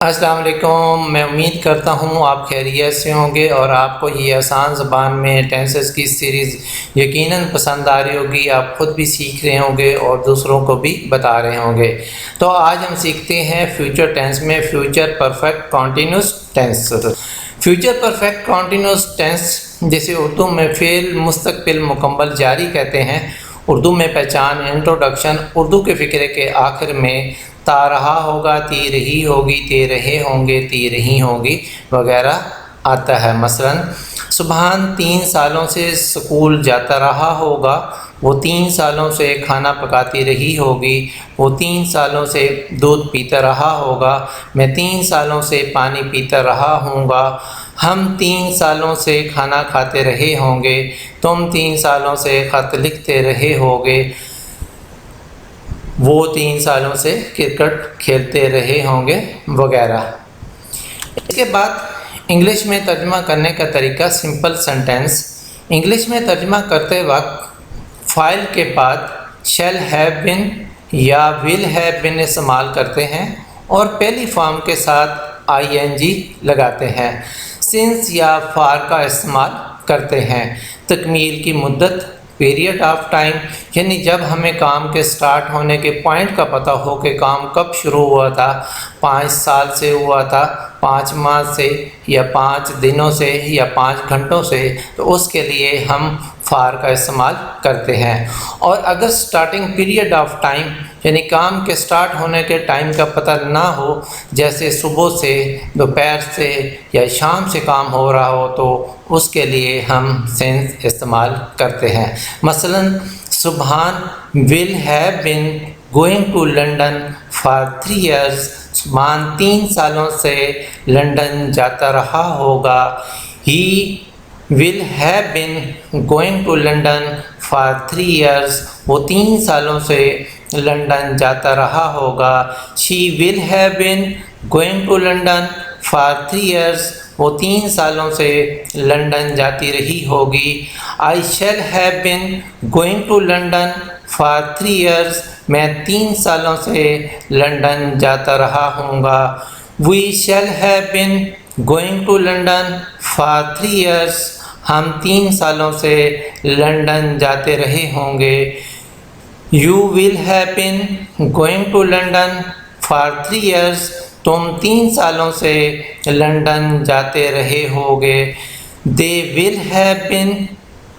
अस्सलाम वालेकुम। मैं उम्मीद करता हूँ आप खैरियत से होंगे और आपको ये आसान ज़बान में टेंसेस की सीरीज़ यकीनन पसंद आ रही होगी। आप ख़ुद भी सीख रहे होंगे और दूसरों को भी बता रहे होंगे। तो आज हम सीखते हैं फ्यूचर टेंस में future perfect continuous tense. Future perfect continuous tense जिसे उर्दू में फ़ेल मुस्तक़बिल मुकम्मल जारी कहते हैं। उर्दू में पहचान इंट्रोडक्शन उर्दू के फ़िक्रे के आखिर में ता रहा होगा, ती रही होगी, ते रहे होंगे, ती रही होंगी वगैरह आता है। मसलन सुबहान 3 सालों से स्कूल जाता रहा होगा, वो 3 सालों से खाना पकाती रही होगी, वो 3 सालों से दूध पीता रहा होगा, मैं 3 सालों से पानी पीता रहा हूँगा, हम 3 सालों से खाना खाते रहे होंगे, तुम 3 सालों से ख़त लिखते रहे होगे, वो 3 सालों से क्रिकेट खेलते रहे होंगे वगैरह। इसके बाद इंग्लिश में तर्जमा करने का तरीका सिंपल सेंटेंस। इंग्लिश में तर्जमा करते वक्त फ़ाइल के बाद शैल हैव बिन या विल हैव बिन इस्तेमाल करते हैं और पहली फॉर्म के साथ आईएनजी लगाते हैं। सिंस या फार का इस्तेमाल करते हैं। तकमील की मुद्दत पीरियड ऑफ टाइम यानी जब हमें काम के स्टार्ट होने के पॉइंट का पता हो कि काम कब शुरू हुआ था, 5 साल से हुआ था, 5 माह से या 5 दिनों से या 5 घंटों से, तो उसके लिए हम फार का इस्तेमाल करते हैं। और अगर स्टार्टिंग पीरियड ऑफ टाइम यानी काम के स्टार्ट होने के टाइम का पता ना हो, जैसे सुबह से, दोपहर से या शाम से काम हो रहा हो, तो उसके लिए हम सिंस इस्तेमाल करते हैं। मसलन Subhan will have been going to London for 3 years। सुबहान 3 सालों से लंदन जाता रहा होगा। He will have been going to London for 3 years। वो 3 सालों से लंदन जाता रहा होगा। She will have been going to London for 3 years। वो 3 सालों से लंदन जाती रही होगी। I shall have been going to London for 3 years। मैं 3 सालों से लंदन जाता रहा हूँगा। We shall have been going to London for 3 years। हम 3 सालों से लंदन जाते रहे होंगे। You will have been going to London for 3 years। तुम 3 सालों से लंदन जाते रहे होगे। They will have been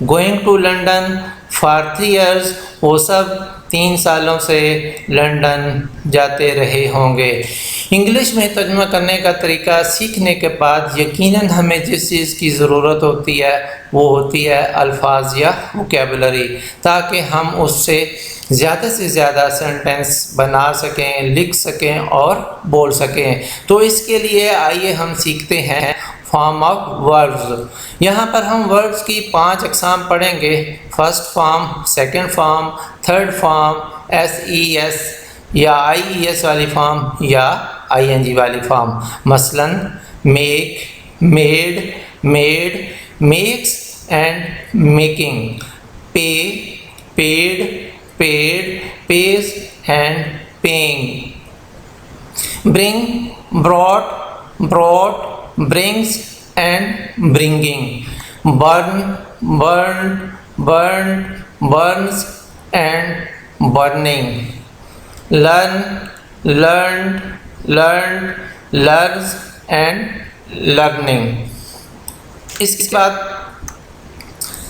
going to London for 3 years। वो सब 3 सालों से लंदन जाते रहे होंगे। इंग्लिश में तर्जुमा करने का तरीका सीखने के बाद यकीनन हमें जिस चीज़ की ज़रूरत होती है वो होती है अल्फाज या वोकैबुलरी, ताकि हम उससे ज़्यादा से ज़्यादा सेंटेंस बना सकें, लिख सकें और बोल सकें। तो इसके लिए आइए हम सीखते हैं फॉर्म ऑफ वर्ब्स। यहाँ पर हम वर्ब्स की 5 अक़साम पढ़ेंगे। First form, second form, third form, SES या IES वाली फॉर्म या ING वाली फॉर्म। मसलन make, made, made, makes and making. Pay, paid, paid, pays and paying. Bring, brought, brought, brings and bringing। burn, burned, burned, burns and burning। learn, learned, learned, learns and learning। इसके बाद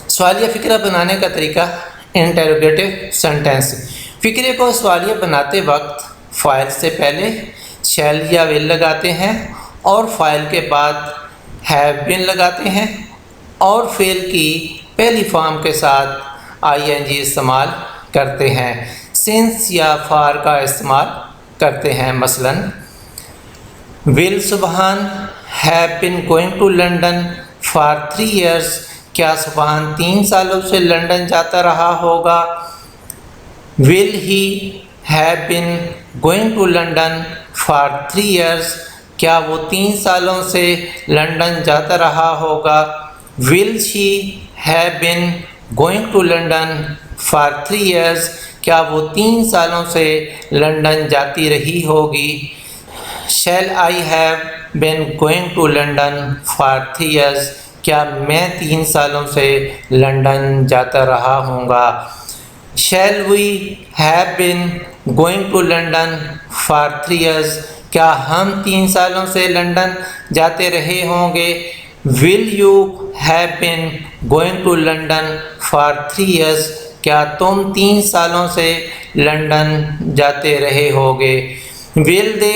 सवालिया फ़िक्रा बनाने का तरीका interrogative sentence. फ़िक्रे को सवालिया बनाते वक्त फ़ाइल से पहले शैल या विल लगाते हैं और फ़ाइल के बाद हैव बिन लगाते हैं और फ़ेल की पहली फॉर्म के साथ ING इस्तेमाल करते हैं। सिंस या फार का इस्तेमाल करते हैं। मसलन will Subhan have been going to London for 3 years। क्या सुबहान 3 सालों से लंदन जाता रहा होगा। Will he have been going to London for 3 years। क्या वो 3 सालों से लंदन जाता रहा होगा। Will she have been going to London for 3 years। क्या वो 3 सालों से लंदन जाती रही होगी। Shall I have been going to London for 3 years, क्या मैं 3 सालों से लंदन जाता रहा हूँगा। Shall we have been going to London for 3 years, क्या हम 3 सालों से लंदन जाते रहे होंगे। Will you have been going to London for 3 years, क्या तुम 3 सालों से लंदन जाते रहे होगे। Will they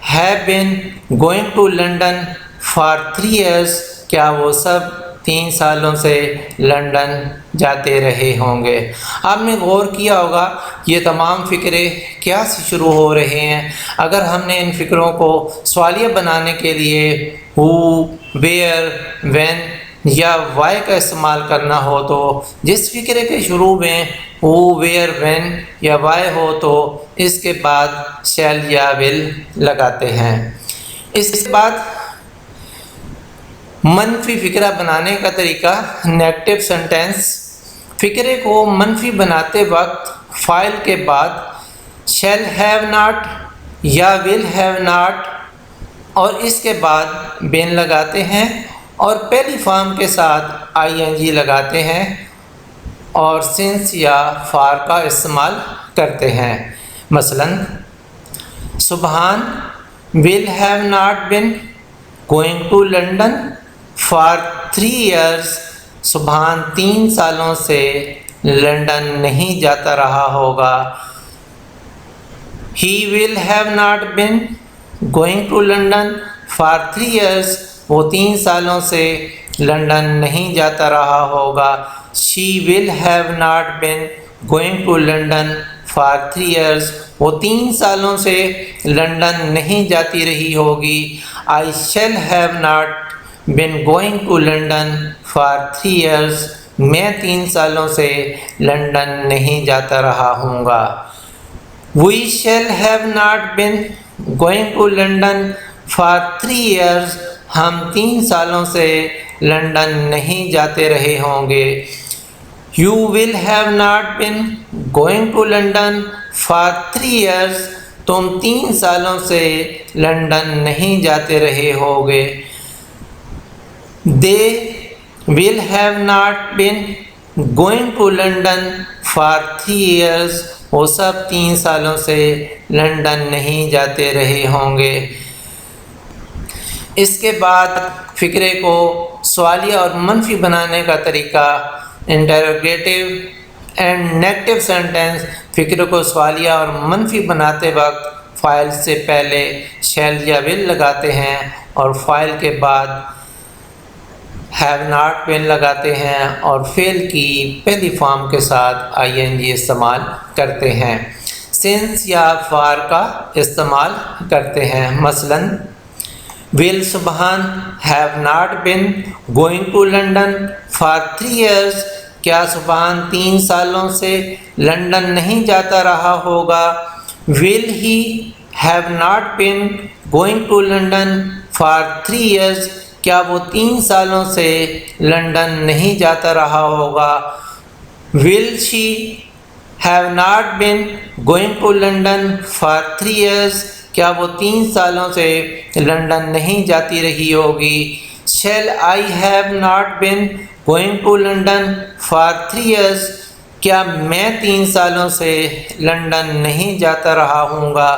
have been going to London for 3 years, क्या वो सब 3 सालों से लंदन जाते रहे होंगे। आपने गौर किया होगा ये तमाम फ़िक्रे क्या से शुरू हो रहे हैं। अगर हमने इन फ़िक्रों को सवालिया बनाने के लिए हु, वेयर, व्हेन या वाई का इस्तेमाल करना हो तो जिस फ़िक्रे के शुरू में हु, वेयर, व्हेन या वाई हो तो इसके बाद शैल या विल लगाते हैं। इसके बाद मनफी फ़िक्रा बनाने का तरीका नेगेटिव सेंटेंस। फ़िक्रे को मनफी बनाते वक्त फ़ाइल के बाद शैल हैव नॉट या विल हैव नॉट और इसके बाद बिन लगाते हैं और पहली फॉर्म के साथ आईएनजी लगाते हैं और सिंस या फॉर का इस्तेमाल करते हैं। मसलन Subhan will have not been going to London for 3 years, सुबहान 3 सालों से लंदन नहीं जाता रहा होगा। He will have not been going to London for 3 years, वो 3 सालों से लंदन नहीं जाता रहा होगा। She will have not been going to London for 3 years, वो 3 सालों से लंदन नहीं जाती रही होगी। I shall have not been going to London for 3 years, मैं 3 सालों से लंदन नहीं जाता रहा हूँगा। We shall have not been going to London for 3 years, हम 3 सालों से लंदन नहीं जाते रहे होंगे। You will have not been going to London for 3 years, तुम 3 सालों से लंदन नहीं जाते रहे होगे। They will have not been going to London for 3 years, वो सब 3 सालों से लंदन नहीं जाते रहे होंगे। इसके बाद फ़िक्रे को सवालिया और मनफी बनाने का तरीका इंटरोगेटिव एंड नेगेटिव सेंटेंस। फ़िक्रे को सवालिया और मनफी बनाते वक्त फ़ाइल से पहले शैल या विल लगाते हैं और फ़ाइल के बाद हैव नॉट बिन लगाते हैं और फेल की पहली फॉर्म के साथ आईएनजी इस्तेमाल करते हैं। सिंस या फॉर का इस्तेमाल करते हैं। मसलन will Subhan have not been going to London for 3 years, क्या सुबहान 3 सालों से लंदन नहीं जाता रहा होगा। Will he have not been going to London for 3 years, क्या वो 3 सालों से लंदन नहीं जाता रहा होगा। Will she have not been going to London for 3 years, क्या वो 3 सालों से लंदन नहीं जाती रही होगी। Shall I have not been going to London for 3 years, क्या मैं 3 सालों से लंदन नहीं जाता रहा हूँगा।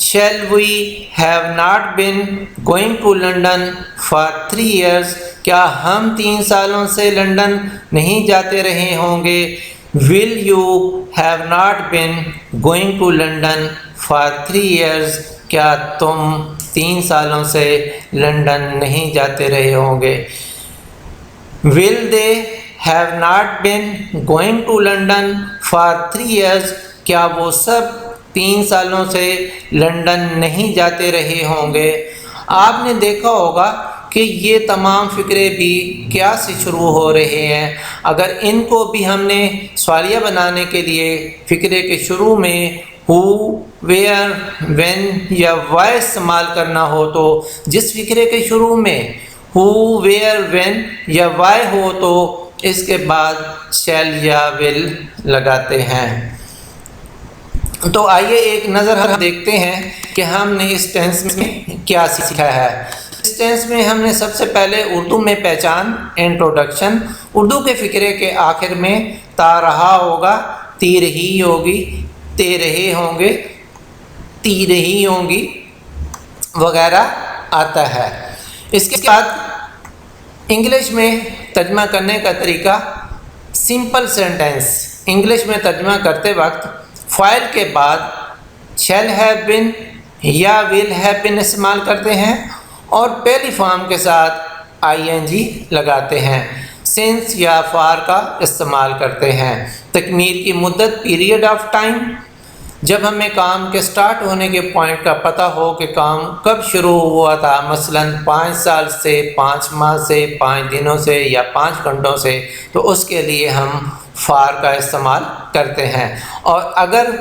Shall we have not been going to London for 3 years, क्या हम 3 सालों से लंदन नहीं जाते रहे होंगे। Will you have not been going to London for 3 years, क्या तुम 3 सालों से लंदन नहीं जाते रहे होंगे। Will they have not been going to London for 3 years, क्या वो सब 3 सालों से लंदन नहीं जाते रहे होंगे। आपने देखा होगा कि ये तमाम फ़िक्रे भी क्या से शुरू हो रहे हैं। अगर इनको भी हमने सवालिया बनाने के लिए फ़िक्रे के शुरू में हु, वेयर, व्हेन या वाई इस्तेमाल करना हो तो जिस फ़िक्रे के शुरू में हु, वेयर, व्हेन या वाई हो तो इसके बाद शैल या विल लगाते हैं। तो आइए एक नज़र हम देखते हैं कि हमने इस टेंस में क्या सीखा है। इस टेंस में हमने सबसे पहले उर्दू में पहचान, इंट्रोडक्शन। उर्दू के फ़िक्रे के आखिर में ता रहा होगा, ती रही होगी, ते रहे होंगे, ती रही होंगी वगैरह आता है। इसके बाद इंग्लिश में तर्जमा करने का तरीका सिंपल सेंटेंस। इंग्लिश में तर्जमा करते वक्त फ़ाइल के बाद शैल हैव बीन या विल हैव बीन इस्तेमाल करते हैं और पहली फॉर्म के साथ आईएनजी लगाते हैं। सिंस या फॉर का इस्तेमाल करते हैं। तकमील की मुद्दत, पीरियड ऑफ टाइम, जब हमें काम के स्टार्ट होने के पॉइंट का पता हो कि काम कब शुरू हुआ था, मसलन 5 साल से, 5 माह से, 5 दिनों से या 5 घंटों से, तो उसके लिए हम फार का इस्तेमाल करते हैं। और अगर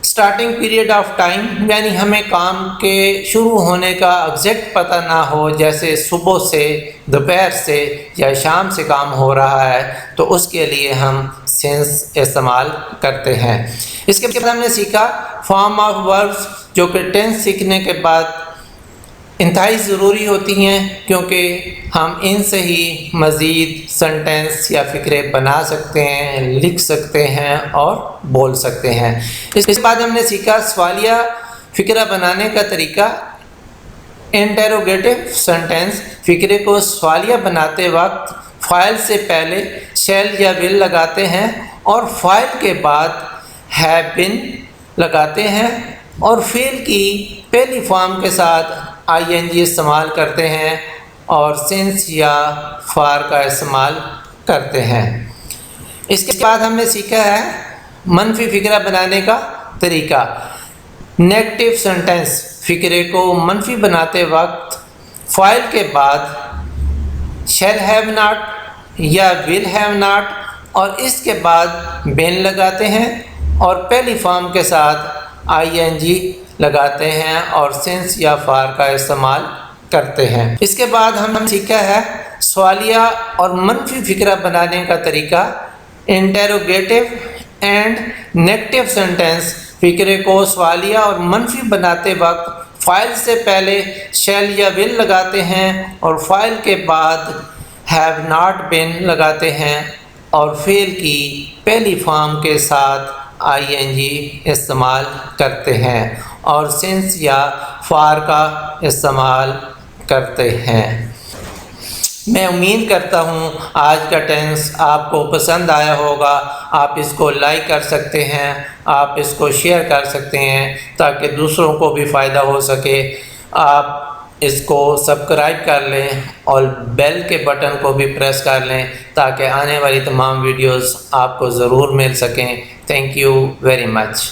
स्टार्टिंग पीरियड ऑफ टाइम यानी हमें काम के शुरू होने का एग्जैक्ट पता ना हो, जैसे सुबह से, दोपहर से या शाम से काम हो रहा है, तो उसके लिए हम सिंस इस्तेमाल करते हैं। इसके बाद हमने सीखा फॉर्म ऑफ वर्ब्स, जो कि टेंस सीखने के बाद इंतहाई ज़रूरी होती हैं, क्योंकि हम इनसे ही मज़ीद सेंटेंस या फ़िक्रे बना सकते हैं, लिख सकते हैं और बोल सकते हैं। इसके बाद हमने सीखा सवालिया फ़िक्रा बनाने का तरीका। इंटेरोगेटिव सेंटेंस, फ़िक्रे को सवालिया बनाते वक्त फ़ाइल से पहले शैल या विल लगाते हैं और फ़ाइल के बाद हैव बीन लगाते हैं और फ़ेल की पहली फॉर्म के साथ आईएनजी इस्तेमाल करते हैं और सिंस या फॉर का इस्तेमाल करते हैं। इसके बाद हमने सीखा है मनफी फ़िक्रा बनाने का तरीका। नेगेटिव सेंटेंस, फ़िक्रे को मनफी बनाते वक्त फ़ाइल के बाद शैल हैव नॉट या विल हैव नॉट और इसके बाद बीन लगाते हैं और पहली फॉर्म के साथ आईएनजी लगाते हैं और सिंस या फॉर का इस्तेमाल करते हैं। इसके बाद हम सीखा है सवालिया और मनफी फ़िक्रा बनाने का तरीका। इंटेरोगेटिव एंड नेगेटिव सेंटेंस, फ़िक्रे को सवालिया और मनफी बनाते वक्त फ़ाइल से पहले शैल या विल लगाते हैं और फ़ाइल के बाद हैव नॉट बीन लगाते हैं और फेल की पहली फॉर्म के साथ आईएनजी इस्तेमाल करते हैं और सिंस या फॉर का इस्तेमाल करते हैं। मैं उम्मीद करता हूँ आज का टेंस आपको पसंद आया होगा। आप इसको लाइक कर सकते हैं, आप इसको शेयर कर सकते हैं ताकि दूसरों को भी फ़ायदा हो सके। आप इसको सब्सक्राइब कर लें और बेल के बटन को भी प्रेस कर लें ताकि आने वाली तमाम वीडियोस आपको ज़रूर मिल सकें। Thank you very much.